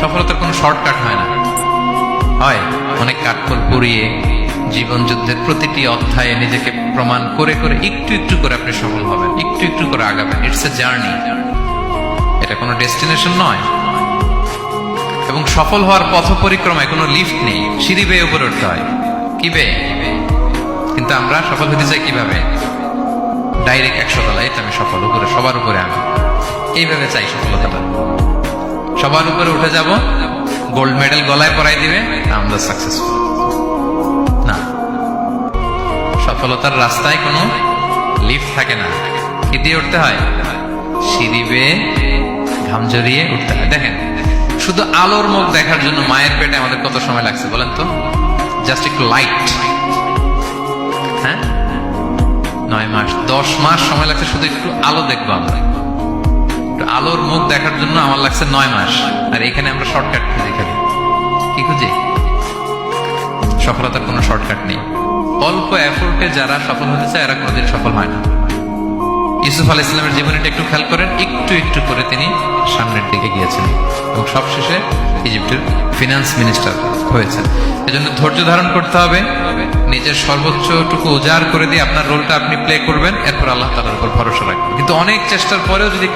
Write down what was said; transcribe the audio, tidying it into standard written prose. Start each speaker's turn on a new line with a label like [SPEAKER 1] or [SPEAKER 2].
[SPEAKER 1] সফলতার কোনো শর্টকাট হয় না, হয় অনেক কাঠখড় পুড়িয়ে জীবন যুদ্ধের প্রতিটি অধ্যায়ে নিজেকে প্রমাণ করে করে একটু একটু করে আপনি সফল হবেন, একটু একটু করে আগাবেন। ইটস এ জার্নি, এটা কোনো ডেস্টিনেশন নয়। এবং সফল হওয়ার পথ পরিক্রমায় কোনো লিফট নেই, সিঁড়ি বেয়ে উপরে উঠতে হয়। কি বেয়ে? কিন্তু আমরা সফল হতে চাই কিভাবে? ডাইরেক্ট 100 তলায় আমি সফল, উপরে সবার উপরে আমি, এইভাবে চাই সফলতাটা। সবার উপরে উঠে যাব, গোল্ড মেডেল গলায় পরাই দিবে, আমরা সাকসেসফুল না। সফলতার রাস্তায় কোনো লিফট থাকে না। কি দিয়ে উঠতে হয়? সিঁড়ি বেয়ে ঘাম জড়িয়ে উঠতে হয়। দেখেন, শুধু আলোর মুখ দেখার জন্য মায়ের পেটে আমাদের কত সময় লাগছে বলেন তো? জাস্ট একটু লাইট, হ্যাঁ, 9 মাস 10 মাস সময় লাগছে শুধু একটু আলো দেখবো আমরা। একটু আলোর মুখ দেখার জন্য আমার লাগছে 9 মাস। আর এখানে আমরা শর্টকাট খুঁজি, খালি কি খুঁজি? সফলতার কোনো শর্টকাট নেই। অল্প এফোর্টে যারা সফল হতে চায় এরা কোনোদিন সফল হয় না। ইউসুফ আলাইহিস সালামের জীবনীটা একটু খেয়াল করেন, একটু একটু করে তিনি সামনের দিকে গিয়েছেন এবং সবশেষে ইজিপ্টের ফিনান্স মিনিস্টার হয়েছেন। এজন্য ধৈর্য ধারণ করতে হবে, নিজের সর্বোচ্চটুকু উজাড় করে দিয়ে আপনার রোলটা আপনি প্লে করবেন, এরপর আল্লাহ তাআলার উপর ভরসা রাখবেন। কিন্তু অনেক চেষ্টার পরেও যদি